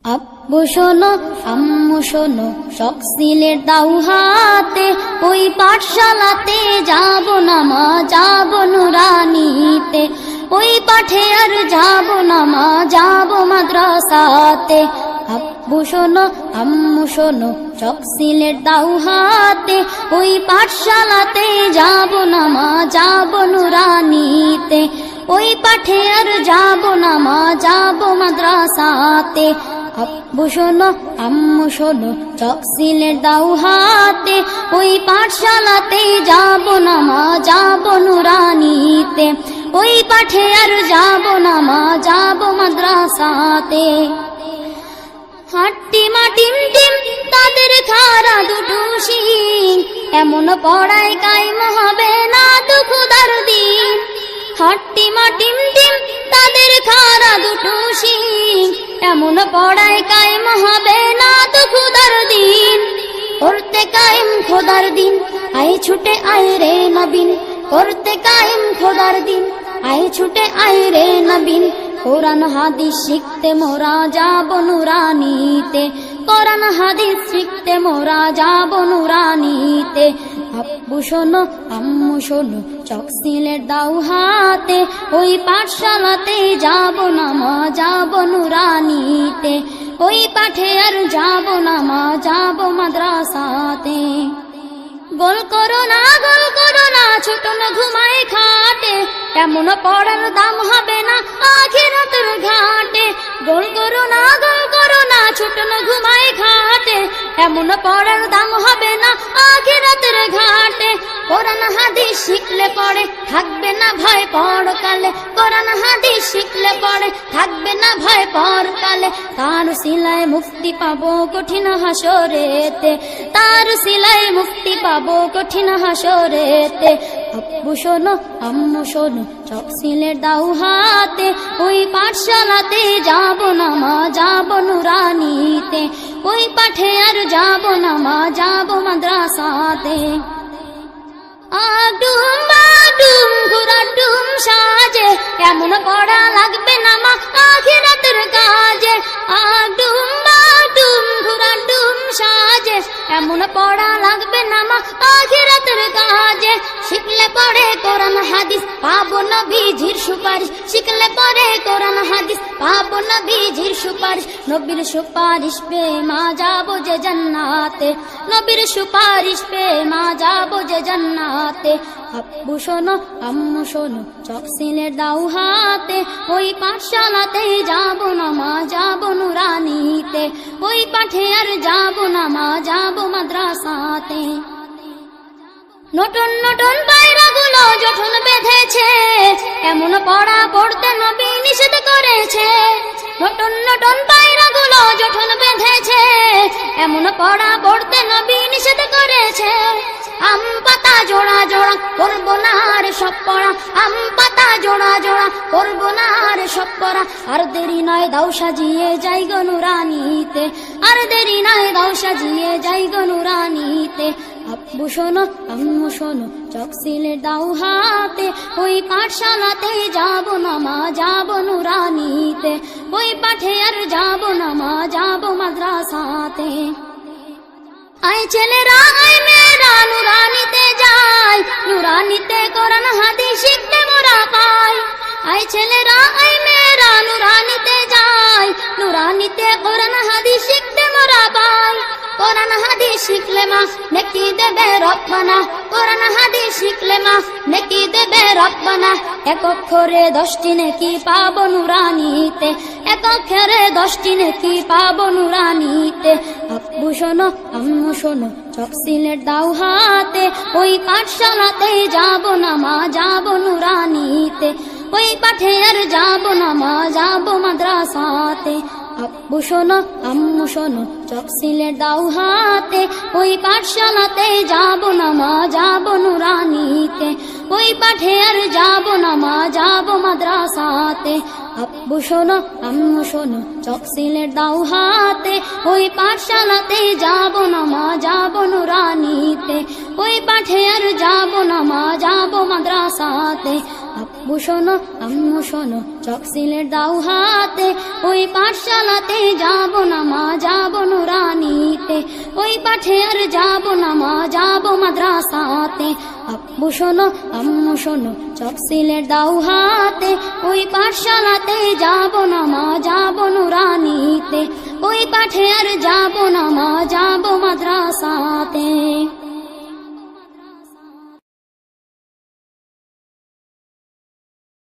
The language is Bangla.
আব্বু শোনো আম্মু শোনো শখ সিলেট দাও হাতে, ওই পাঠশালাতে যাব না মা, যাব নুরানিতে। ওই পাঠে আর যাব না মা, যাব মাদ্রাসাতে। আব্বু শোনো আম্মু শোনো শখ সিলেট দাও হাতে, ওই পাঠশালাতে যাব না মা, যাব নুরানিতে। ওই পাঠে আর যাব না মা, যাব মাদ্রাসাতে। আব্বু শোনো আম্মু শোনো শখ সিলেট দাও হাতে, ওই পাঠশালাতে যাব না মা, যাব নুরানিতে। ওই পাঠে আর যাব না মা, যাব মাদ্রাসাতে। হাট্টি মা টিম টিম তাদের খারা দুটো শিং, এমন পড়ায় কায়েম হবে না তো খোদার দিন। হাট্টি মা টিম টিম তাদের খারা দুটো শিং, এমন পড়ায় কায়েম হবে না তো খোদার দিন। করতে কায়েম খোদার দিন, আয় ছুটে আয় রে নবীন। করতে কায়েম খোদার দিন, আয় ছুটে আয় রে নবীন। কোরআন হাদিস শিখতে মোরা যাব নুরানিতে, কোরআন হাদিস শিখতে মোরা যাব নুরানিতে। আব্বু শোনো আম্মু শোনো শখ সিলেট দাও হাতে, ওই পাঠশালাতে যাব না মা, যাব নুরানিতে। ওই পাঠে আর যাব না মা, যাব মাদ্রাসাতে। গোল করো না ছোট না ঘুমায় খাটে, এমন পড়ার দাম হবে না আখিরাতের ঘাটে। গোল করো না ছোট না ঘুমায় খাটে, এমন পড়ার দাম হবে না আখিরাতের ঘাটে। কোরআন হাদিস শিখলে পড়ে থাকবে না ভয় পরকালে, কোরআন হাদিস শিখলে পড়ে থাকবে না ভয় পরকালে। তার সিলায় মুক্তি পাবো কঠিন হাসরেতে, তার সিলায় মুক্তি পাবো কঠিন হাসরেতে। আব্বু শোনো আম্মু শোনো শখ সিলেট দাও হাতে, ওই পাঠশালাতে যাব না মা, যাব নুরানিতে। ওই পাঠে আর যাব না মা, যাব মাদ্রাসাতে। আডুম বাডুম ঘুরাডুম সাজে, এমন পড়া লাগবে না মা আখিরাতের কাজে। আডুম বাডুম ঘুরাডুম সাজে, এমন পড়া লাগবে না মা আখিরাতের কাজে। শিখলে পড়ে কোরআন হাদিস পাবো নবীজির সুপারিশ, শিখলে পড়ে কোরআন হাদিস পাবো নবীজির সুপারিশ। নবীর সুপারিশ পে মা যাবো যে জান্নাতে, নবীর সুপারিশ পে মা যাবো যে জান্নাতে। আব্বু শোনো আম্মু শোনো শখ সিলেট দাও হাতে, ওই পাঠশালাতে যাব না মা, যাব নুরানিতে। ওই পাঠে আর যাব না মা, যাব মাদ্রাসাতে। নতুন নতুন পায়রা গুলো যখন বেঁধেছে, এমন পড়া পড়তে নবী নিষেধ করেছে। নতুন নতুন পায়রা গুলো যখন বেঁধেছে, এমন পড়া পড়তে নবী নিষেধ করেছে। আম পাতা জোড়া জোড়া করবো না আর সব পড়া, আম পাতা জোড়া জোড়া করবো না আর সব পড়া। আর দেরি নয় দাও সাজিয়ে যাই গো নুরানিতে, আর দেরি নয় দাও সাজিয়ে যাই গো নুরানিতে। আব্বু শোনো আম্মু শোনো শখ সিলেট দাও হাতে, ওই পাঠশালাতে যাব না মা, যাব নুরানিতে। ওই পাঠে আর যাব না মা, যাব মাদ্রাসাতে। আয় ছেলেরা আয় মেয়েরা নুরানিতে যাই, নুরানিতে কোরআন হাদিস শিখতে মোরা পাই। আয় ছেলেরা আয় মেয়েরা নুরানিতে যাই, নুরানিতে কোরআন হাদিস শিখতে মোরা পাই। কোরআন হাদিস শিখলে মা নেকি দেবে রব্বানা, কোরআন হাদিস শিখলে মা নেকি দেবে রব্বানা। এক অক্ষরে 10টি নেকি পাবো নুরানিতে, এক অক্ষরে 10টি নেকি পাবো নুরানিতে। আব্বু শোনো আম্মু শোনো শখ সিলেট দাও হাতে, ওই পাঠশালাতে যাব না মা, যাব নুরানিতে। ওই পাঠে আর যাব না মা, যাব মাদ্রাসাতে। আব্বু শোনো আম্মু শোনো শখ সিলেট দাও হাতে, ওই পাঠশালাতে যাব না মা, যাব নুরানিতে। ওই পাঠে আর যাব না মা, যাব মাদ্রাসাতে। আব্বু শোনো আম্মু শোনো শখ সিলেট দাও হাতে, ওই পাঠশালাতে যাব না মা, যাব নুরানিতে। ওই পাঠে আর যাব না মা, যাব মাদ্রাসাতে। আব্বু শোনো আম্মু শোনো চক সিলেট দাও হাতে, ওই পাঠশালাতে যাব না মা, যাব নুরানিতে, ওই পাঠে আর যাব না মা, যাব মাদ্রাসাতে। আব্বু শোনো আম্মু শোনো চক সিলেট দাও হাতে, ওই পাঠশালাতে যাব না মা, যাব নুরানিতে, ওই পাঠে আর যাব না মা, যাব মাদ্রাসাতে।